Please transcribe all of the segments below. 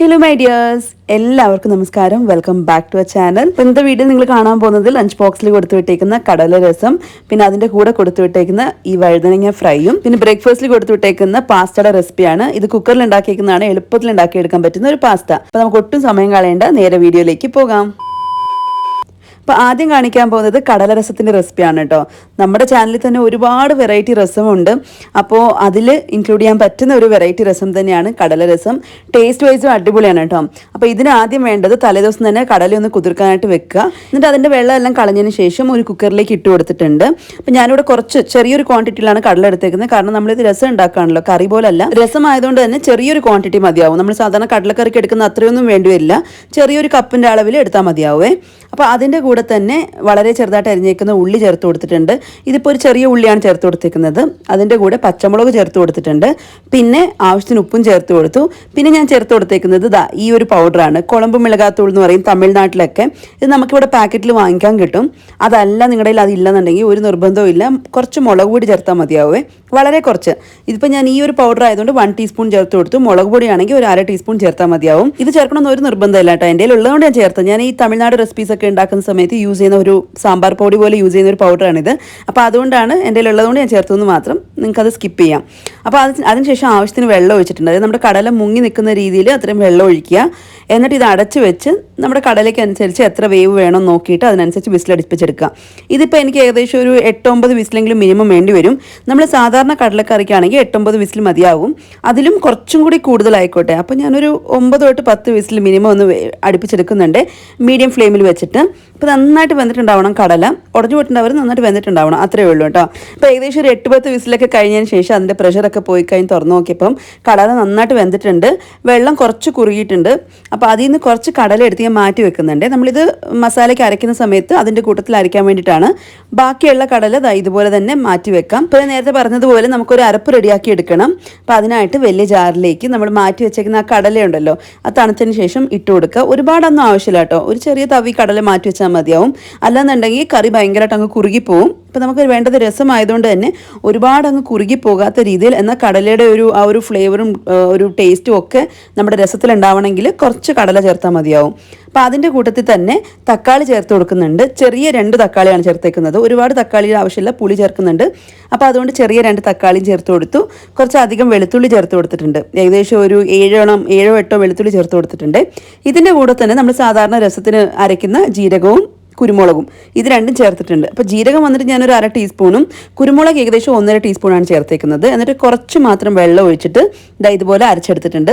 Hello my dears, എല്ലാവർക്കും നമസ്കാരം. Welcome back to our channel. ഇന്നത്തെ വീഡിയോ നിങ്ങൾ കാണാൻ പോകുന്നത് ലഞ്ച് ബോക്സിൽ കൊടുത്തു വിട്ടേക്കുന്ന കടല രസം, പിന്നെ അതിന്റെ കൂടെ കൊടുത്തു വിട്ടേക്കുന്ന ഈ വഴുതനങ്ങ ഫ്രൈയും, പിന്നെ ബ്രേക്ക്ഫാസ്റ്റിൽ കൊടുത്തു വിട്ടേക്കുന്ന പാസ്റ്റയുടെ റെസിപ്പിയാണ്. ഇത് കുക്കറിൽ ഉണ്ടാക്കിയേക്കുന്നതാണ്, എളുപ്പത്തിൽ ഉണ്ടാക്കിയെടുക്കാൻ പറ്റുന്ന ഒരു പാസ്ത. അപ്പോൾ നമുക്ക് ഒട്ടും സമയം കളയേണ്ട, നേരെ വീഡിയോയിലേക്ക് പോകാം. അപ്പോൾ ആദ്യം കാണിക്കാൻ പോകുന്നത് കടല രസത്തിൻ്റെ റെസിപ്പിയാണ് കേട്ടോ. നമ്മുടെ ചാനലിൽ തന്നെ ഒരുപാട് വെറൈറ്റി രസമുണ്ട്. അപ്പോൾ അതിൽ ഇൻക്ലൂഡ് ചെയ്യാൻ പറ്റുന്ന ഒരു വെറൈറ്റി രസം തന്നെയാണ് കടല രസം. ടേസ്റ്റ് വൈസും അടിപൊളിയാണ് കേട്ടോ. അപ്പോൾ ഇതിന് ആദ്യം വേണ്ടത് തലേദിവസം തന്നെ കടലയൊന്ന് കുതിർക്കാനായിട്ട് വെക്കുക. എന്നിട്ട് അതിൻ്റെ വെള്ളം എല്ലാം കളഞ്ഞതിന് ശേഷം ഒരു കുക്കറിലേക്ക് ഇട്ട് കൊടുത്തിട്ടുണ്ട്. അപ്പോൾ ഞാനിവിടെ കുറച്ച് ചെറിയൊരു ക്വാണ്ടിറ്റിയിലാണ് കടല എടുത്തേക്കുന്നത്. കാരണം നമ്മളിത് രസം ഉണ്ടാക്കുകയാണല്ലോ, കറി പോലല്ല. രസം ആയതുകൊണ്ട് തന്നെ ചെറിയൊരു ക്വാണ്ടിറ്റി മതിയാവും. നമ്മൾ സാധാരണ കടലക്കറിക്ക് എടുക്കുന്ന അത്രയൊന്നും വേണ്ടി വരില്ല. ചെറിയൊരു കപ്പിൻ്റെ അളവിൽ എടുത്താൽ മതിയാവേ. അപ്പോൾ അതിൻ്റെ കൂടെ തന്നെ വളരെ ചെറുതായിട്ട് അരിഞ്ഞേക്കുന്ന ഉള്ളി ചേർത്ത് കൊടുത്തിട്ടുണ്ട്. ഇതിപ്പോൾ ഒരു ചെറിയ ഉള്ളിയാണ് ചേർത്ത് കൊടുത്തിരിക്കുന്നത്. അതിൻ്റെ കൂടെ പച്ചമുളക് ചേർത്ത് കൊടുത്തിട്ടുണ്ട്. പിന്നെ ആവശ്യത്തിന് ഉപ്പും ചേർത്ത് കൊടുത്തു. പിന്നെ ഞാൻ ചേർത്ത് കൊടുത്തേക്കുന്നത് ഈ ഒരു പൗഡറാണ്, കുളമ്പ് മിളകാത്തൂൾ എന്ന് പറയും തമിഴ്നാട്ടിലൊക്കെ. ഇത് നമുക്കിവിടെ പാക്കറ്റിൽ വാങ്ങിക്കാൻ കിട്ടും. അതല്ല നിങ്ങളുടെ കയ്യിൽ അതില്ലെന്നുണ്ടെങ്കിൽ ഒരു നിർബന്ധവും ഇല്ല, കുറച്ച് മുളക് പൊടി ചേർത്താൽ മതിയാവേ, വളരെ കുറച്ച്. ഇതിപ്പോൾ ഞാൻ ഈ ഒരു പൗഡർ ആയതുകൊണ്ട് 1 ടീസ്പൂൺ ചേർത്ത് കൊടുത്തു. മുളക് പൊടിയാണെങ്കിൽ ഒരു 1/2 ടീസ്പൂൺ ചേർത്താൽ മതിയാവും. ഇത് ചേർക്കണമെന്ന് ഒരു നിർബന്ധമില്ല കേട്ടോ. എൻ്റെ ഉള്ളതുകൊണ്ട് ഞാൻ ചേർത്ത്. ഞാൻ ഈ തമിഴ്നാട് റെസിപ്പീസ് ഒക്കെ ഉണ്ടാക്കുന്ന സമയത്ത് യൂസ് ചെയ്യുന്ന ഒരു സാമ്പാർ പൊടി പോലെ യൂസ് ചെയ്യുന്ന ഒരു പൗഡറാണിത്. അപ്പോൾ അതുകൊണ്ടാണ് എൻ്റെ ഉള്ളതുകൊണ്ട് ഞാൻ ചേർത്തതെന്ന് മാത്രം. നിങ്ങൾക്കത് സ്കിപ്പ് ചെയ്യാം. അപ്പോൾ അതിനുശേഷം ആവശ്യത്തിന് വെള്ളം ഒഴിച്ചിട്ടുണ്ട്. അതായത് നമ്മുടെ കടല മുങ്ങി നിൽക്കുന്ന രീതിയിൽ അത്രയും വെള്ളം ഒഴിക്കുക. എന്നിട്ട് ഇത് അടച്ച് വെച്ച് നമ്മുടെ കടലയ്ക്ക് അനുസരിച്ച് എത്ര വേവ് വേണം നോക്കിയിട്ട് അതിനനുസരിച്ച് വിസിലടിപ്പിച്ചെടുക്കുക. ഇതിപ്പോൾ എനിക്ക് ഏകദേശം ഒരു 8-9 വിസിലെങ്കിലും മിനിമം വേണ്ടി വരും. നമ്മൾ സാധാരണ കടലക്കറിക്കാണെങ്കിൽ 8-9 വിസിൽ മതിയാവും. അതിലും കുറച്ചും കൂടി കൂടുതലായിക്കോട്ടെ. അപ്പോൾ ഞാനൊരു 9 തൊട്ട് 10 വിസിൽ മിനിമം ഒന്ന് അടുപ്പിച്ചെടുക്കുന്നുണ്ട്, മീഡിയം ഫ്ലെയിമിൽ വെച്ചിട്ട്. ഇപ്പോൾ നന്നായിട്ട് വെന്തിട്ടുണ്ടാവണം കടല, ഉടഞ്ഞു പോയിട്ടുണ്ടാവും, നന്നായിട്ട് വെന്തിട്ടുണ്ടാവണം, അത്രയേ ഉള്ളൂ കേട്ടോ. അപ്പോൾ ഏകദേശം ഒരു 8-10 വിസിലൊക്കെ കഴിഞ്ഞതിന് ശേഷം അതിൻ്റെ പ്രഷറൊക്കെ പോയി കഴിഞ്ഞ് തുറന്നു നോക്കിയപ്പം കടല നന്നായിട്ട് വെന്തിട്ടുണ്ട്. വെള്ളം കുറച്ച് കുറുകിയിട്ടുണ്ട്. അപ്പോൾ അതിൽ നിന്ന് കുറച്ച് കടല എടുത്ത് ഞാൻ മാറ്റി വെക്കുന്നുണ്ട്. നമ്മളിത് മസാലയ്ക്ക് അരയ്ക്കുന്ന സമയത്ത് അതിൻ്റെ കൂട്ടത്തിൽ അരയ്ക്കാൻ വേണ്ടിയിട്ടാണ്. ബാക്കിയുള്ള കടല ഇതുപോലെ തന്നെ മാറ്റി വെക്കാം. ഇപ്പോൾ നേരത്തെ പറഞ്ഞതുപോലെ നമുക്കൊരു അരപ്പ് റെഡിയാക്കി എടുക്കണം. അപ്പോൾ അതിനായിട്ട് വലിയ ജാറിലേക്ക് നമ്മൾ മാറ്റി വെച്ചേക്കുന്ന ആ കടലയുണ്ടല്ലോ, അത് തണുത്തതിന് ശേഷം ഇട്ട് കൊടുക്കുക. ഒരുപാടൊന്നും ആവശ്യമില്ല കേട്ടോ, ഒരു ചെറിയ തവി കടല മാറ്റി വെച്ചാൽ മതിയാവും. അല്ലാന്നുണ്ടെങ്കിൽ കറി ഭയങ്കരമായിട്ട് അങ്ങ് കുറുകിപ്പോവും. അപ്പോൾ നമുക്ക് വേണ്ടത് രസമായതുകൊണ്ട് തന്നെ ഒരുപാട് അങ്ങ് കുറുകി പോകാത്ത രീതിയിൽ, എന്നാൽ കടലയുടെ ആ ഒരു ഫ്ലേവറും ഒരു ടേസ്റ്റും ഒക്കെ നമ്മുടെ രസത്തിൽ ഉണ്ടാവണമെങ്കിൽ കുറച്ച് കടല ചേർത്താൽ മതിയാവും. അപ്പോൾ അതിൻ്റെ കൂട്ടത്തിൽ തന്നെ തക്കാളി ചേർത്ത് കൊടുക്കുന്നുണ്ട്. ചെറിയ 2 തക്കാളിയാണ് ചേർത്തേക്കുന്നത്. ഒരുപാട് തക്കാളിയുടെ ആവശ്യമില്ല, പുളി ചേർക്കുന്നുണ്ട്. അപ്പോൾ അതുകൊണ്ട് ചെറിയ 2 തക്കാളിയും ചേർത്ത് കൊടുത്തു. കുറച്ചധികം വെളുത്തുള്ളി ചേർത്ത് കൊടുത്തിട്ടുണ്ട്. ഏകദേശം ഒരു 7-8 വെളുത്തുള്ളി ചേർത്ത് കൊടുത്തിട്ടുണ്ട്. ഇതിൻ്റെ കൂടെ തന്നെ നമ്മൾ സാധാരണ രസത്തിന് അരയ്ക്കുന്ന ജീരകവും കുരുമുളകും ഇത് രണ്ടും ചേർത്തിട്ടുണ്ട്. അപ്പോൾ ജീരകം വന്നിട്ട് ഞാനൊരു 1/2 ടീസ്പൂണും കുരുമുളക് ഏകദേശം 1.5 ടീസ്പൂണാണ് ചേർത്തേക്കുന്നത്. എന്നിട്ട് കുറച്ച് മാത്രം വെള്ളം ഒഴിച്ചിട്ട് ഇതുപോലെ അരച്ചെടുത്തിട്ടുണ്ട്.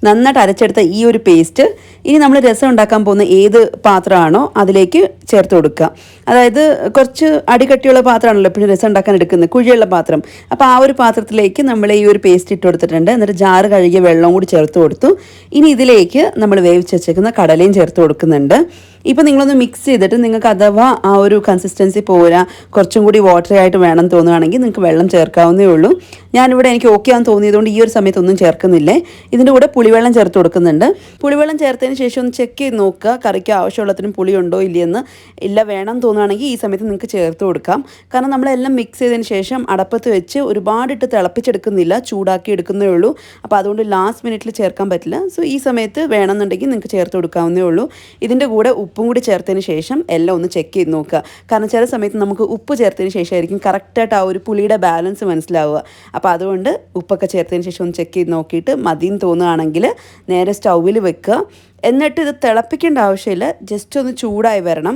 നന്നായിട്ട് അരച്ചെടുത്ത ഈ ഒരു പേസ്റ്റ് ഇനി നമ്മൾ രസം ഉണ്ടാക്കാൻ പോകുന്ന ഏത് പാത്രമാണോ അതിലേക്ക് ചേർത്ത് കൊടുക്കുക. അതായത് കുറച്ച് അടികട്ടിയുള്ള പാത്രമാണല്ലോ എപ്പോഴും രസം ഉണ്ടാക്കാൻ എടുക്കുന്നത്, കുഴിയുള്ള പാത്രം. അപ്പോൾ ആ ഒരു പാത്രത്തിലേക്ക് നമ്മൾ ഈ ഒരു പേസ്റ്റ് ഇട്ട് കൊടുത്തിട്ടുണ്ട്. എന്നിട്ട് ജാറ് കഴുകിയ വെള്ളം കൂടി ചേർത്ത് കൊടുത്തു. ഇനി ഇതിലേക്ക് നമ്മൾ വേവിച്ച് വെച്ചേക്കുന്ന കടലയും ചേർത്ത് കൊടുക്കുന്നുണ്ട്. ഇപ്പോൾ നിങ്ങളൊന്ന് മിക്സ് ചെയ്തിട്ട് നിങ്ങൾക്ക് അഥവാ ആ ഒരു കൺസിസ്റ്റൻസി പോരാ, കുറച്ചും കൂടി വാട്ടറി ആയിട്ട് വേണം തോന്നുകയാണെങ്കിൽ നിങ്ങൾക്ക് വെള്ളം ചേർക്കാവുന്നേ ഉള്ളൂ. ഞാനിവിടെ എനിക്ക് ഓക്കെ ആണെന്ന് തോന്നിയതുകൊണ്ട് ഈ ഒരു സമയത്തൊന്നും ചേർക്കുന്നില്ലേ. ഇതിൻ്റെ കൂടെ പുളിവെള്ളം ചേർത്ത് കൊടുക്കുന്നുണ്ട്. പുളിവെള്ളം ചേർത്തതിന് ശേഷം ഒന്ന് ചെക്ക് ചെയ്ത് നോക്കുക കറിക്ക് ആവശ്യമുള്ളതിനും പുളി ഉണ്ടോ ഇല്ലയെന്ന്. ഇല്ല വേണം തോന്നുകയാണെങ്കിൽ ഈ സമയത്ത് നിങ്ങൾക്ക് ചേർത്ത് കൊടുക്കാം. കാരണം നമ്മളെല്ലാം മിക്സ് ചെയ്തതിന് ശേഷം അടപ്പത്ത് വെച്ച് ഒരുപാടിട്ട് തിളപ്പിച്ചെടുക്കുന്നില്ല, ചൂടാക്കി എടുക്കുന്നേ ഉള്ളൂ. അപ്പോൾ അതുകൊണ്ട് ലാസ്റ്റ് മിനിറ്റിൽ ചേർക്കാൻ പറ്റില്ല. സോ ഈ സമയത്ത് വേണമെന്നുണ്ടെങ്കിൽ നിങ്ങൾക്ക് ചേർത്ത് കൊടുക്കാവുന്നേ ഉള്ളൂ. ഇതിൻ്റെ കൂടെ ഉപ്പും കൂടി ചേർത്തതിന് ശേഷം എല്ലാം ഒന്ന് ചെക്ക് ചെയ്ത് നോക്കുക. കാരണം ചില സമയത്ത് നമുക്ക് ഉപ്പ് ചേർത്തതിന് ശേഷമായിരിക്കും കറക്റ്റായിട്ട് ആ ഒരു പുളിയുടെ ബാലൻസ് മനസ്സിലാവുക. അപ്പോൾ അതുകൊണ്ട് ഉപ്പൊക്കെ ചേർത്തതിന് ശേഷം ഒന്ന് ചെക്ക് ചെയ്ത് നോക്കിയിട്ട് മതിയെന്ന് തോന്നുകയാണെങ്കിൽ നേരെ സ്റ്റൗവിൽ വെക്കുക. എന്നിട്ട് ഇത് തിളപ്പിക്കേണ്ട ആവശ്യമില്ല, ജസ്റ്റ് ഒന്ന് ചൂടായി വരണം.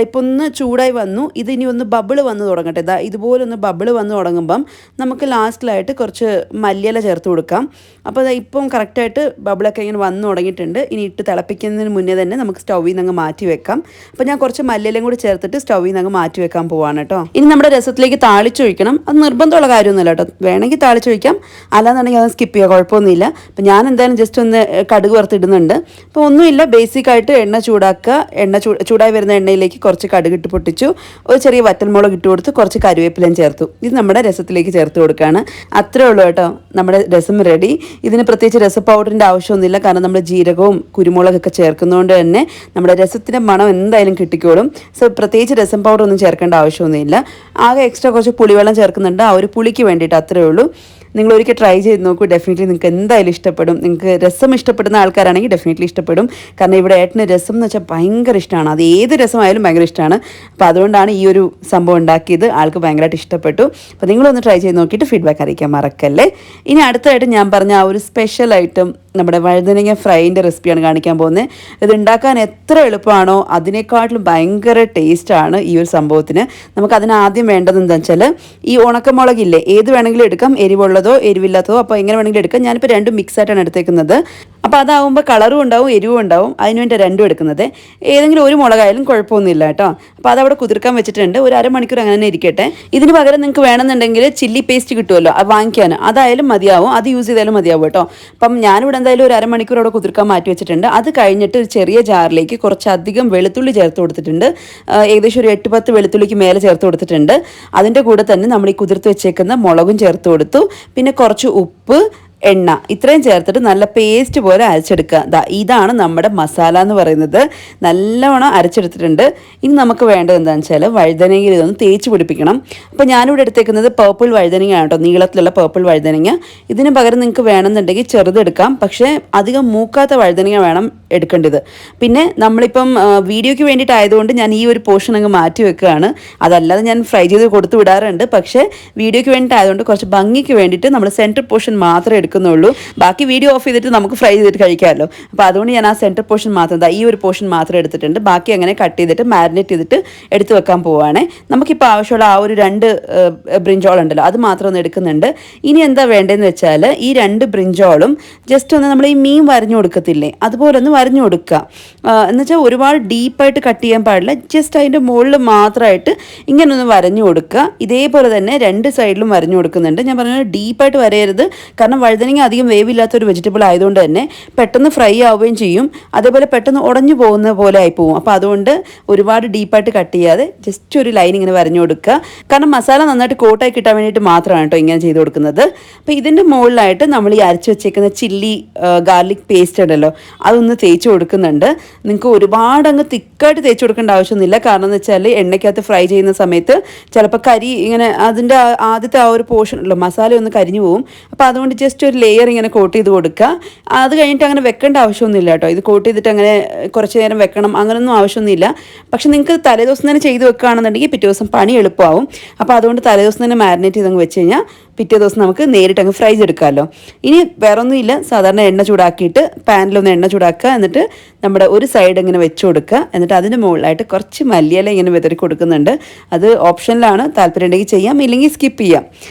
ഇപ്പോൾ ഒന്ന് ചൂടായി വന്നു. ഇതിനി ഒന്ന് ബബിള് വന്ന് തുടങ്ങട്ടെ. ഇതുപോലെ ഒന്ന് ബബിള് വന്ന് തുടങ്ങുമ്പം നമുക്ക് ലാസ്റ്റിലായിട്ട് കുറച്ച് മല്ലിയില ചേർത്ത് കൊടുക്കാം. അപ്പോൾ ഇപ്പം കറക്റ്റായിട്ട് ബബിളൊക്കെ ഇങ്ങനെ വന്ന് തുടങ്ങിയിട്ടുണ്ട്. ഇനി ഇട്ട് തിളപ്പിക്കുന്നതിന് മുന്നേ തന്നെ നമുക്ക് സ്റ്റൗവിൽ നിന്ന് അങ്ങ് മാറ്റി വെക്കാം. അപ്പോൾ ഞാൻ കുറച്ച് മല്ലിയിലയും കൂടി ചേർത്തിട്ട് സ്റ്റൗവിൽ നിന്ന് അങ്ങ് മാറ്റി വെക്കാൻ പോവാണ് കേട്ടോ. ഇനി നമ്മുടെ രസത്തിലേക്ക് താളിച്ചൊഴിക്കണം. അത് നിർബന്ധമുള്ള കാര്യമൊന്നുമില്ല കേട്ടോ, വേണമെങ്കിൽ താളിച്ചൊഴിക്കാം, അല്ലാന്നുണ്ടെങ്കിൽ അത് സ്കിപ്പ് ചെയ്യുക, കുഴപ്പമൊന്നുമില്ല. അപ്പോൾ ഞാൻ എന്തായാലും ജസ്റ്റ് ഒന്ന് കടുക് വറുത്തിടുന്നുണ്ട്. അപ്പോൾ ഒന്നുമില്ല, ബേസിക്കായിട്ട് എണ്ണ ചൂടാക്കുക. ചൂടായി വരുന്ന എണ്ണയിലേക്ക് കുറച്ച് കടുകിട്ട് പൊട്ടിച്ചു, ഒരു ചെറിയ വറ്റൽമുളക് ഇട്ട് കൊടുത്ത് കുറച്ച് കറിവേപ്പിലയും ചേർത്തു. ഇത് നമ്മുടെ രസത്തിലേക്ക് ചേർത്ത് കൊടുക്കുകയാണ്. അത്രേ ഉള്ളൂ കേട്ടോ, നമ്മുടെ രസം റെഡി. ഇതിന് പ്രത്യേകിച്ച് രസ പൗഡറിൻ്റെ ആവശ്യമൊന്നുമില്ല. കാരണം നമ്മൾ ജീരകവും കുരുമുളകൊക്കെ ചേർക്കുന്നതുകൊണ്ട് തന്നെ നമ്മുടെ രസത്തിൻ്റെ മണം എന്തായാലും കിട്ടിക്കോളും. സോ പ്രത്യേകിച്ച് രസം പൗഡർ ഒന്നും ചേർക്കേണ്ട ആവശ്യമൊന്നുമില്ല. ആകെ എക്സ്ട്രാ കുറച്ച് പുളിവെള്ളം ചേർക്കുന്നുണ്ട്, ആ ഒരു പുളിക്ക് വേണ്ടിയിട്ട്, അത്രേ ഉള്ളൂ. നിങ്ങൾ ഒരിക്കൽ ട്രൈ ചെയ്ത് നോക്കൂ. ഡെഫിനറ്റ്ലി നിങ്ങൾക്ക് എന്തായാലും ഇഷ്ടപ്പെടും. നിങ്ങൾക്ക് രസം ഇഷ്ടപ്പെടുന്ന ആൾക്കാരാണെങ്കിൽ ഡെഫിനറ്റ്ലി ഇഷ്ടപ്പെടും. കാരണം ഇവിടെ ഏട്ടന് രസം എന്ന് വെച്ചാൽ ഭയങ്കര ഇഷ്ടമാണ്. അത് ഏത് രസമായാലും ഭയങ്കര ഇഷ്ടമാണ്. അപ്പോൾ അതുകൊണ്ടാണ് ഈ ഒരു സംഭവം ഉണ്ടാക്കിയത്. ആൾക്ക് ഭയങ്കരമായിട്ട് ഇഷ്ടപ്പെട്ടു. അപ്പോൾ നിങ്ങളൊന്ന് ട്രൈ ചെയ്ത് നോക്കിയിട്ട് ഫീഡ്ബാക്ക് അറിയിക്കാൻ മറക്കല്ലേ. ഇനി അടുത്തായിട്ട് ഞാൻ പറഞ്ഞ ആ ഒരു സ്പെഷ്യൽ ഐറ്റം നമ്മുടെ വഴുതനങ്ങ ഫ്രൈൻ്റെ റെസിപ്പിയാണ് കാണിക്കാൻ പോകുന്നത്. ഇത് ഉണ്ടാക്കാൻ എത്ര എളുപ്പമാണോ അതിനേക്കാട്ടിലും ഭയങ്കര ടേസ്റ്റാണ് ഈ ഒരു സംഭവത്തിന്. നമുക്കതിന് ആദ്യം വേണ്ടത് എന്താണെന്ന് വെച്ചാൽ ഈ ഉണക്കമുളകില്ലേ, ഏത് വേണമെങ്കിലും എടുക്കാം, എരിവുള്ളതോ എരിവില്ലാത്തതോ. അപ്പോൾ എങ്ങനെ വേണമെങ്കിലും എടുക്കാം. ഞാനിപ്പോൾ രണ്ടും മിക്സ് ആയിട്ടാണ് എടുത്തേക്കുന്നത്. അപ്പോൾ അതാവുമ്പോൾ കളറും ഉണ്ടാവും എരിവും ഉണ്ടാവും. അതിനുവേണ്ടി രണ്ടും എടുക്കുന്നത്. ഏതെങ്കിലും ഒരു മുളകായാലും കുഴപ്പമൊന്നുമില്ല കേട്ടോ. അപ്പോൾ അതവിടെ കുതിർക്കാൻ വെച്ചിട്ടുണ്ട്. ഒരു അരമണിക്കൂർ അങ്ങനെ തന്നെ ഇരിക്കട്ടെ. ഇതിന് പകരം നിങ്ങൾക്ക് വേണമെന്നുണ്ടെങ്കിൽ ചില്ലി പേസ്റ്റ് കിട്ടുമല്ലോ, അത് വാങ്ങിക്കാൻ, അതായാലും മതിയാവും. അത് യൂസ് ചെയ്താലും മതിയാവും കേട്ടോ. അപ്പം ഞാനിവിടെ എന്തായാലും ഒരു അരമണിക്കൂർ അവിടെ കുതിർക്കാൻ മാറ്റി വെച്ചിട്ടുണ്ട്. അത് കഴിഞ്ഞിട്ട് ഒരു ചെറിയ ജാറിലേക്ക് കുറച്ചധികം വെളുത്തുള്ളി ചേർത്ത് കൊടുത്തിട്ടുണ്ട്. ഏകദേശം ഒരു 8-10 വെളുത്തുള്ളിക്ക് മേലെ ചേർത്ത് കൊടുത്തിട്ടുണ്ട്. അതിൻ്റെ കൂടെ തന്നെ നമ്മൾ ഈ കുതിർത്ത് വെച്ചേക്കുന്ന മുളകും ചേർത്ത് കൊടുത്തു. പിന്നെ കുറച്ച് ഉപ്പ്, എണ്ണ, ഇത്രയും ചേർത്തിട്ട് നല്ല പേസ്റ്റ് പോലെ അരച്ചെടുക്കുക. ഇതാണ് നമ്മുടെ മസാല എന്ന് പറയുന്നത്. നല്ലവണ്ണം അരച്ചെടുത്തിട്ടുണ്ട്. ഇനി നമുക്ക് വേണ്ടത് എന്താണെന്ന് വെച്ചാൽ വഴുതനങ്ങയിൽ ഇതൊന്ന് തേച്ച് പിടിപ്പിക്കണം. അപ്പോൾ ഞാനിവിടെ എടുത്തേക്കുന്നത് പേർപ്പിൾ വഴുതനങ്ങയാണ് കേട്ടോ, നീളത്തിലുള്ള പേർപ്പിൾ വഴുതനങ്ങ. ഇതിന് പകരം നിങ്ങൾക്ക് വേണമെന്നുണ്ടെങ്കിൽ ചെറുതെടുക്കാം, പക്ഷേ അധികം മൂക്കാത്ത വഴുതനങ്ങ വേണം എടുക്കേണ്ടത്. പിന്നെ നമ്മളിപ്പം വീഡിയോയ്ക്ക് വേണ്ടിയിട്ടായതുകൊണ്ട് ഞാൻ ഈ ഒരു പോർഷൻ അങ്ങ് മാറ്റി വെക്കുകയാണ്. അതല്ലാതെ ഞാൻ ഫ്രൈ ചെയ്ത് കൊടുത്തു വിടാറുണ്ട്. പക്ഷേ വീഡിയോയ്ക്ക് വേണ്ടിയിട്ടായതുകൊണ്ട് കുറച്ച് ഭംഗിക്ക് വേണ്ടിയിട്ട് നമ്മൾ സെൻറ്റർ പോർഷൻ മാത്രമേ എടുക്കുന്നുള്ളൂ. ബാക്കി വീഡിയോ ഓഫ് ചെയ്തിട്ട് നമുക്ക് ഫ്രൈ ചെയ്തിട്ട് കഴിക്കാമല്ലോ. അപ്പോൾ അതുകൊണ്ട് ഞാൻ ആ സെൻറ്റർ പോർഷൻ മാത്രം, ഈ ഒരു പോർഷൻ മാത്രം എടുത്തിട്ടുണ്ട്. ബാക്കി അങ്ങനെ കട്ട് ചെയ്തിട്ട് മാരിനേറ്റ് ചെയ്തിട്ട് എടുത്ത് വെക്കാൻ പോവുകയാണേ. നമുക്കിപ്പോൾ ആവശ്യമുള്ള ആ ഒരു 2 ബ്രിഞ്ചോൾ ഉണ്ടല്ലോ, അത് മാത്രം ഒന്ന് എടുക്കുന്നുണ്ട്. ഇനി എന്താ വേണ്ടതെന്ന് വെച്ചാൽ ഈ 2 ബ്രിഞ്ചോളും ജസ്റ്റ് ഒന്ന് നമ്മൾ ഈ മീൻ വരഞ്ഞു കൊടുക്കത്തില്ലേ, അതുപോലെ ഒന്ന് വരഞ്ഞു കൊടുക്കുക. എന്നുവെച്ചാൽ ഒരുപാട് ഡീപ്പായിട്ട് കട്ട് ചെയ്യാൻ പാടില്ല. ജസ്റ്റ് അതിൻ്റെ മുകളിൽ മാത്രമായിട്ട് ഇങ്ങനെ ഒന്ന് വരഞ്ഞു കൊടുക്കുക. ഇതേപോലെ തന്നെ 2 സൈഡിലും വരഞ്ഞു കൊടുക്കുന്നുണ്ട്. ഞാൻ പറഞ്ഞത് ഡീപ്പായിട്ട് വരയരുത്. കാരണം വഴുതനങ്ങ അധികം വേവില്ലാത്തൊരു വെജിറ്റബിൾ ആയതുകൊണ്ട് തന്നെ പെട്ടെന്ന് ഫ്രൈ ആവുകയും ചെയ്യും. അതേപോലെ പെട്ടെന്ന് ഉടഞ്ഞു പോകുന്ന പോലെ ആയി പോകും. അപ്പോൾ അതുകൊണ്ട് ഒരുപാട് ഡീപ്പായിട്ട് കട്ട് ചെയ്യാതെ ജസ്റ്റ് ഒരു ലൈൻ ഇങ്ങനെ വരഞ്ഞു കൊടുക്കുക. കാരണം മസാല നന്നായിട്ട് കോട്ടായി കിട്ടാൻ വേണ്ടിയിട്ട് മാത്രമാണ് കേട്ടോ ഇങ്ങനെ ചെയ്ത് കൊടുക്കുന്നത്. അപ്പോൾ ഇതിൻ്റെ മുകളിലായിട്ട് നമ്മൾ ഈ അരച്ച് വെച്ചേക്കുന്ന ചില്ലി ഗാർലിക് പേസ്റ്റ് ഉണ്ടല്ലോ, അതൊന്ന് തേച്ച് കൊടുക്കുന്നുണ്ട്. നിങ്ങൾക്ക് ഒരുപാട് അങ്ങ് തിക്കായിട്ട് തേച്ച് കൊടുക്കേണ്ട ആവശ്യമൊന്നുമില്ല. കാരണം എന്ന് വെച്ചാൽ എണ്ണയ്ക്കകത്ത് ഫ്രൈ ചെയ്യുന്ന സമയത്ത് ചിലപ്പോൾ കരി ഇങ്ങനെ അതിൻ്റെ ആദ്യത്തെ ആ ഒരു പോർഷൻ ഉള്ളൂ, മസാല ഒന്ന് കരിഞ്ഞു പോകും. അപ്പോൾ അതുകൊണ്ട് ജസ്റ്റ് ഒരു ലെയർ ഇങ്ങനെ കോട്ട് ചെയ്ത് കൊടുക്കുക. അത് കഴിഞ്ഞിട്ട് അങ്ങനെ വെക്കേണ്ട ആവശ്യമൊന്നുമില്ല കേട്ടോ. ഇത് കോട്ട് ചെയ്തിട്ട് അങ്ങനെ കുറച്ച് നേരം വെക്കണം അങ്ങനെയൊന്നും ആവശ്യമൊന്നുമില്ല. പക്ഷെ നിങ്ങൾക്ക് തലേദിവസം തന്നെ ചെയ്ത് വെക്കുകയാണെന്നുണ്ടെങ്കിൽ പിറ്റേ ദിവസം പണി എളുപ്പമാവും. അപ്പോൾ അതുകൊണ്ട് തലേദിവസം തന്നെ മാരിനേറ്റ് ചെയ്തങ്ങ് വെച്ച് കഴിഞ്ഞാൽ പിറ്റേ ദിവസം നമുക്ക് നേരിട്ട് അങ്ങ് ഫ്രൈ ചെയ്തെടുക്കാമല്ലോ. ഇനി വേറൊന്നുമില്ല, സാധാരണ എണ്ണ ചൂടാക്കിയിട്ട് പാനിലൊന്ന് എണ്ണ ചൂടാക്കുക. എന്നിട്ട് നമ്മുടെ ഒരു സൈഡ് ഇങ്ങനെ വെച്ച് കൊടുക്കുക. എന്നിട്ട് അതിന് മുകളിലായിട്ട് കുറച്ച് മല്ലിയില ഇങ്ങനെ വിതറി കൊടുക്കുന്നുണ്ട്. അത് ഓപ്ഷനിലാണ്, താല്പര്യം ഉണ്ടെങ്കിൽ ചെയ്യാം, ഇല്ലെങ്കിൽ സ്കിപ്പ് ചെയ്യാം.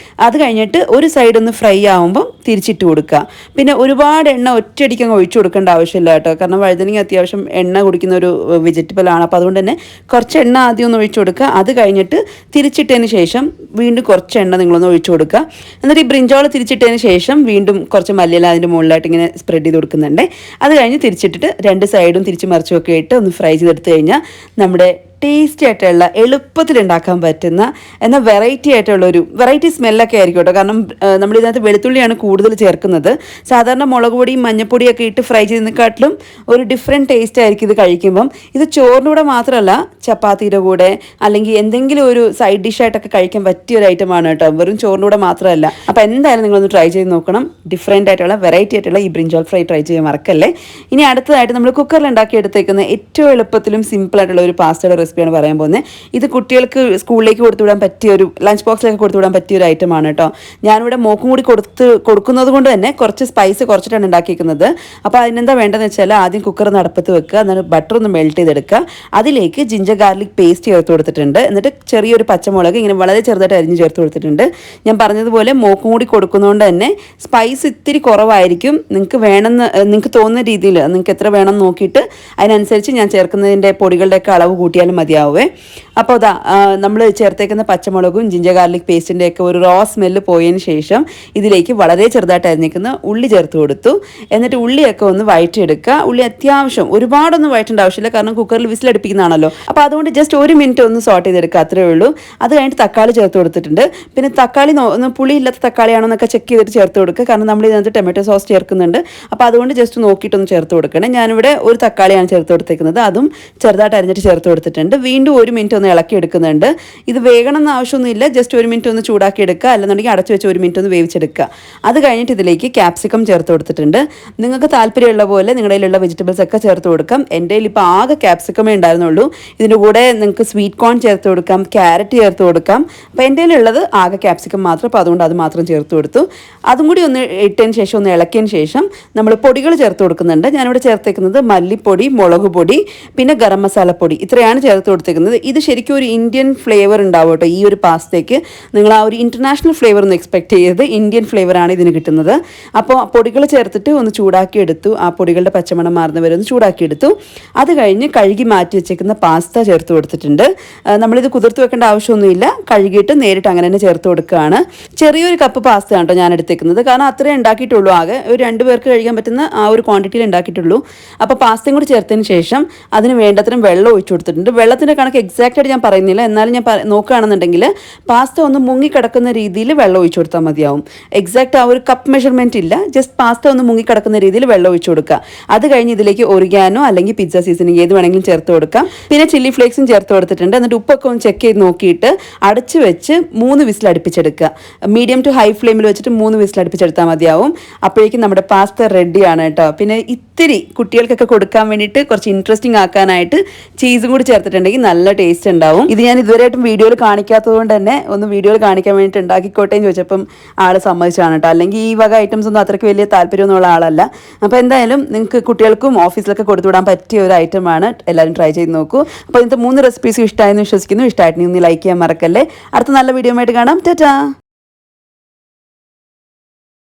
അത് കഴിഞ്ഞിട്ട് ഒരു സൈഡ് ഒന്ന് ഫ്രൈ ആകുമ്പം തിരിച്ചിട്ട് കൊടുക്കുക. പിന്നെ ഒരുപാട് എണ്ണ ഒറ്റയടിക്ക് അങ്ങ് ഒഴിച്ചു കൊടുക്കേണ്ട ആവശ്യമില്ല കേട്ടോ. കാരണം വഴുതനങ്ങ അത്യാവശ്യം എണ്ണ കുടിക്കുന്ന ഒരു വെജിറ്റബിളാണ്. അപ്പോൾ അതുകൊണ്ട് തന്നെ കുറച്ച് എണ്ണ ആദ്യം ഒന്ന് ഒഴിച്ചു കൊടുക്കുക. അത് കഴിഞ്ഞിട്ട് തിരിച്ചിട്ടതിന് ശേഷം വീണ്ടും കുറച്ച് എണ്ണ നിങ്ങളൊന്ന് ഒഴിച്ചു കൊടുക്കുക. എന്നിട്ട് ഈ ബ്രിഞ്ചോൾ തിരിച്ചിട്ടതിന് ശേഷം വീണ്ടും കുറച്ച് മല്ലിയില അതിൻ്റെ മുകളിലായിട്ട് ഇങ്ങനെ സ്പ്രെഡ് ചെയ്ത് കൊടുക്കുന്നുണ്ട്. അത് കഴിഞ്ഞ് തിരിച്ചിട്ടിട്ട് 2 സൈഡും തിരിച്ച് മറിച്ചുമൊക്കെ ഇട്ട് ഒന്ന് ഫ്രൈ ചെയ്തെടുത്ത് കഴിഞ്ഞാൽ നമ്മുടെ ടേസ്റ്റി ആയിട്ടുള്ള എളുപ്പത്തിൽ ഉണ്ടാക്കാൻ പറ്റുന്ന എന്നാൽ വെറൈറ്റി സ്മെല്ലൊക്കെ ആയിരിക്കും കേട്ടോ. കാരണം നമ്മളിതിനകത്ത് വെളുത്തുള്ളിയാണ് കൂടുതൽ ചേർക്കുന്നത്. സാധാരണ മുളക് പൊടിയും മഞ്ഞപ്പൊടിയൊക്കെ ഇട്ട് ഫ്രൈ ചെയ്യുന്നതിനെക്കാട്ടിലും ഒരു ഡിഫറെൻറ്റ് ടേസ്റ്റ് ആയിരിക്കും ഇത് കഴിക്കുമ്പം. ഇത് ചോറിൻ്റെ കൂടെ മാത്രമല്ല, ചപ്പാത്തിയുടെ കൂടെ അല്ലെങ്കിൽ എന്തെങ്കിലും ഒരു സൈഡ് ഡിഷായിട്ടൊക്കെ കഴിക്കാൻ പറ്റിയ ഒരു ഐറ്റമാണ് കേട്ടോ. വെറും ചോറിൻ്റെ കൂടെ മാത്രമല്ല. അപ്പോൾ എന്തായാലും നിങ്ങളൊന്ന് ട്രൈ ചെയ്ത് നോക്കണം. ഡിഫറെൻ്റ് ആയിട്ടുള്ള വെറൈറ്റി ആയിട്ടുള്ള ഈ ബ്രിഞ്ചോൾ ഫ്രൈ ട്രൈ ചെയ്യാൻ മറക്കല്ലേ. ഇനി അടുത്തതായിട്ട് നമ്മൾ കുക്കറിൽ ഉണ്ടാക്കി എടുത്തേക്കുന്ന ഏറ്റവും എളുപ്പത്തിലും സിമ്പിളായിട്ടുള്ള ഒരു പാസ്റ്റയുടെ റെസിപ്പിയാണ് പറയാൻ പോകുന്നത്. ഇത് കുട്ടികൾക്ക് സ്കൂളിലേക്ക് കൊടുത്തുവിടാൻ പറ്റിയ ഒരു ലഞ്ച് ബോക്സിലേക്ക് കൊടുത്തുവിടാൻ പറ്റിയ ഒരു ഐറ്റമാണ് കേട്ടോ. ഞാനിവിടെ മോക്കും കൂടി കൊടുക്കുന്നത് കൊണ്ട് തന്നെ കുറച്ച് സ്പൈസ് കുറച്ചിട്ടാണ് ഉണ്ടാക്കിയിരിക്കുന്നത്. അപ്പോൾ അതിനെന്താ വേണ്ടതെന്ന് വെച്ചാൽ ആദ്യം കുക്കർ നടപ്പത്ത് വെക്കുക. എന്നിട്ട് ബട്ടർ ഒന്ന് മെൽറ്റ് ചെയ്തെടുക്കുക. അതിലേക്ക് ജിഞ്ചർ ഗാർലിക് പേസ്റ്റ് ചേർത്ത് കൊടുത്തിട്ടുണ്ട്. എന്നിട്ട് ചെറിയൊരു പച്ചമുളക് ഇങ്ങനെ വളരെ ചെറുതായിട്ട് അരിഞ്ഞ് ചേർത്ത് കൊടുത്തിട്ടുണ്ട്. ഞാൻ പറഞ്ഞതുപോലെ മോക്കും കൂടി കൊടുക്കുന്നതുകൊണ്ട് തന്നെ സ്പൈസ് ഇത്തിരി കുറവായിരിക്കും. നിങ്ങൾക്ക് തോന്നുന്ന രീതിയിൽ നിങ്ങൾക്ക് എത്ര വേണം നോക്കിയിട്ട് അതിനനുസരിച്ച് ഞാൻ ചേർക്കുന്നതിൻ്റെ പൊടികളുടെയൊക്കെ അളവ് കൂട്ടിയാലും മതിയാവേ. അപ്പോൾ നമ്മൾ ചേർത്തേക്കുന്ന പച്ചമുളകും ജിഞ്ചർ ഗാർലിക് പേസ്റ്റിൻ്റെയൊക്കെ ഒരു റോ സ്മെല്ല് പോയതിന് ശേഷം ഇതിലേക്ക് വളരെ ചെറുതായിട്ട് അരിഞ്ഞിരിക്കുന്ന ഉള്ളി ചേർത്ത് കൊടുത്തു. എന്നിട്ട് ഉള്ളിയൊക്കെ ഒന്ന് വഴറ്റിയെടുക്കുക. ഉള്ളി അത്യാവശ്യം ഒരുപാടൊന്നും വഴറ്റേണ്ട ആവശ്യമില്ല, കാരണം കുക്കറിൽ വിസിലടുപ്പിക്കുന്നതാണല്ലോ. അപ്പോൾ അതുകൊണ്ട് ജസ്റ്റ് 1 മിനിറ്റ് ഒന്ന് സോട്ട് ചെയ്തെടുക്കുക, അത്രയേ ഉള്ളൂ. അത് കഴിഞ്ഞിട്ട് തക്കാളി ചേർത്ത് കൊടുത്തിട്ടുണ്ട്. പിന്നെ തക്കാളി പുളിയില്ലാത്ത തക്കാളിയാണോ എന്നൊക്കെ ചെക്ക് ചെയ്തിട്ട് ചേർത്ത് കൊടുക്കുക. കാരണം നമ്മൾ ഇതിനകത്ത് ടൊമാറ്റോ സോസ് ചേർക്കുന്നുണ്ട്. അപ്പോൾ അതുകൊണ്ട് ജസ്റ്റ് നോക്കിയിട്ടൊന്ന് ചേർത്ത് കൊടുക്കണം. ഞാനിവിടെ ഒരു തക്കാളിയാണ് ചേർത്ത് കൊടുത്തേക്കുന്നത്. അതും ചെറുതായിട്ട് അരിഞ്ഞിട്ട് ചേർത്ത് കൊടുത്തിട്ടുണ്ട്. വീണ്ടും 1 മിനിറ്റ് ഒന്ന് ഇളക്കി എടുക്കുന്നുണ്ട്. ഇത് വേകണം എന്ന് ആവശ്യമൊന്നുമില്ല, ജസ്റ്റ് 1 മിനിറ്റ് ഒന്ന് ചൂടാക്കി എടുക്കുക, അല്ലെന്നുണ്ടെങ്കിൽ അടച്ചു വെച്ച് 1 മിനിറ്റ് ഒന്ന് വേവിച്ചെടുക്കുക. അത് കഴിഞ്ഞിട്ട് ഇതിലേക്ക് ക്യാപ്സിക്കം ചേർത്ത് കൊടുത്തിട്ടുണ്ട്. നിങ്ങൾക്ക് താല്പര്യമുള്ള പോലെ നിങ്ങളുടെ കയ്യിലുള്ള വെജിറ്റബിൾസ് ഒക്കെ ചേർത്ത് കൊടുക്കാം. എൻ്റെ കയ്യിൽ ഇപ്പോൾ ആകെ ക്യാപ്സിക്കമേ ഉണ്ടായിരുന്നുള്ളൂ. ഇതിൻ്റെ കൂടെ നിങ്ങൾക്ക് സ്വീറ്റ് കോൺ ചേർത്ത് കൊടുക്കാം, ക്യാരറ്റ് ചേർത്ത് കൊടുക്കാം. അപ്പോൾ എൻ്റെ കയ്യിലുള്ളത് ആകെ ക്യാപ്സിക്കം മാത്രം, അപ്പോൾ അതുകൊണ്ട് അത് മാത്രം ചേർത്ത് കൊടുത്തു. അതും കൂടി ഒന്ന് ഇട്ടതിന് ശേഷം ഒന്ന് ഇളക്കിയതിന് ശേഷം നമ്മൾ പൊടികൾ ചേർത്ത് കൊടുക്കുന്നുണ്ട്. ഞാനിവിടെ ചേർത്തേക്കുന്നത് മല്ലിപ്പൊടി, മുളക് പൊടി, പിന്നെ ഗരം മസാലപ്പൊടി, ഇത്രയാണ് ചേർത്ത് കൊടുത്തേക്കുന്നത്. ഇത് ശരിക്കും ഒരു ഇന്ത്യൻ ഫ്ലേവർ ഉണ്ടാവും കേട്ടോ ഈ ഒരു പാസ്തയ്ക്ക്. നിങ്ങൾ ആ ഒരു ഇൻ്റർനാഷണൽ ഫ്ലേവർ ഒന്നും എക്സ്പെക്ട് ചെയ്യരുത്, ഇന്ത്യൻ ഫ്ലേവറാണ് ഇതിന് കിട്ടുന്നത്. അപ്പോൾ പൊടികൾ ചേർത്തിട്ട് ഒന്ന് ചൂടാക്കി എടുത്തു. ആ പൊടികളുടെ പച്ചമണം മാറുന്നവരെ ഒന്ന് ചൂടാക്കി എടുത്തു. അത് കഴിഞ്ഞ് കഴുകി മാറ്റി വെച്ചേക്കുന്ന പാസ്ത ചേർത്ത് കൊടുത്തിട്ടുണ്ട്. നമ്മളിത് കുതിർത്ത് വെക്കേണ്ട ആവശ്യമൊന്നുമില്ല, കഴുകിയിട്ട് നേരിട്ട് അങ്ങനെ തന്നെ ചേർത്ത് കൊടുക്കുകയാണ്. ചെറിയൊരു കപ്പ് പാസ്ത ആണ് കേട്ടോ ഞാൻ എടുത്തേക്കുന്നത്, കാരണം അത്രേ ഉണ്ടാക്കിയിട്ടുള്ളൂ. ആകെ ഒരു 2 പേർക്ക് കഴിക്കാൻ പറ്റുന്ന ആ ഒരു ക്വാണ്ടിറ്റിയിൽ ഉണ്ടാക്കിയിട്ടുള്ളൂ. അപ്പോൾ പാസ്തയും കൂടി ചേർത്തതിന് ശേഷം അതിന് വേണ്ടത്രയും വെള്ളം ഒഴിച്ചു കൊടുത്തിട്ടുണ്ട്. വെള്ളത്തിൻ്റെ കണക്ക് എക്സാക്റ്റ് ആയിട്ട് ഞാൻ പറയുന്നില്ല, എന്നാലും ഞാൻ നോക്കുകയാണെന്നുണ്ടെങ്കിൽ പാസ്ത ഒന്ന് മുങ്ങിക്കിടക്കുന്ന രീതിയിൽ വെള്ളം ഒഴിച്ചു കൊടുത്താൽ മതിയാവും. എക്സാക്റ്റ് ആ ഒരു കപ്പ് മെഷർമെൻറ്റ് ഇല്ല, ജസ്റ്റ് പാസ്ത ഒന്ന് മുങ്ങിക്കിടക്കുന്ന രീതിയിൽ വെള്ളം ഒഴിച്ചു കൊടുക്കുക. അത് കഴിഞ്ഞ് ഇതിലേക്ക് ഒറിഗാനോ അല്ലെങ്കിൽ പിസ്സ സീസണിങ് ഏത് വേണമെങ്കിലും ചേർത്ത് കൊടുക്കാം. പിന്നെ ചില്ലി ഫ്ലേക്സും ചേർത്ത് കൊടുത്തിട്ടുണ്ട്. എന്നിട്ട് ഉപ്പൊക്കെ ഒന്ന് ചെക്ക് ചെയ്ത് നോക്കിയിട്ട് അടച്ച് വെച്ച് 3 വിസിൽ അടുപ്പിച്ചെടുക്കുക. മീഡിയം ടു ഹൈ ഫ്ലെയിമിൽ വെച്ചിട്ട് 3 വിസിൽ അടുപ്പിച്ചെടുത്താൽ മതിയാവും. അപ്പോഴേക്കും നമ്മുടെ പാസ്ത റെഡിയാണ് കേട്ടോ. പിന്നെ ഇത്തിരി കുട്ടികൾക്കൊക്കെ കൊടുക്കാൻ വേണ്ടിയിട്ട് കുറച്ച് ഇൻട്രസ്റ്റിംഗ് ആക്കാനായിട്ട് ചീസും കൂടി ചേർത്തിട്ടുണ്ടെങ്കിൽ നല്ല ടേസ്റ്റ് ഉണ്ടാവും. ഇത് ഞാൻ ഇതുവരെയായിട്ടും വീഡിയോയിൽ കാണിക്കാത്തത് കൊണ്ട് തന്നെ ഒന്ന് വീഡിയോയിൽ കാണിക്കാൻ വേണ്ടിയിട്ട് ഉണ്ടാക്കിക്കോട്ടെ എന്ന് ചോദിച്ചപ്പം ആൾ സമ്മതിച്ചാണ് കേട്ടോ. അല്ലെങ്കിൽ ഈ വക ഐറ്റംസ് ഒന്നും അത്രയ്ക്ക് വലിയ താല്പര്യമൊന്നുള്ള ആളല്ല. അപ്പോൾ എന്തായാലും നിങ്ങൾക്ക് കുട്ടികൾക്കും ഓഫീസിലൊക്കെ കൊടുത്തുവിടാൻ പറ്റിയ ഒരു ഐറ്റമാണ്. എല്ലാവരും ട്രൈ ചെയ്ത് നോക്കൂ. അപ്പോൾ ഇന്നത്തെ 3 റെസിപ്പീസും ഇഷ്ടമായെന്ന് വിശ്വസിക്കുന്നു. ഇഷ്ടമായിട്ട് നീ ഒന്ന് ലൈക്ക് ചെയ്യാൻ മറക്കല്ലേ. അടുത്ത നല്ല വീഡിയോ ആയിട്ട് കാണാം. ടാറ്റാ.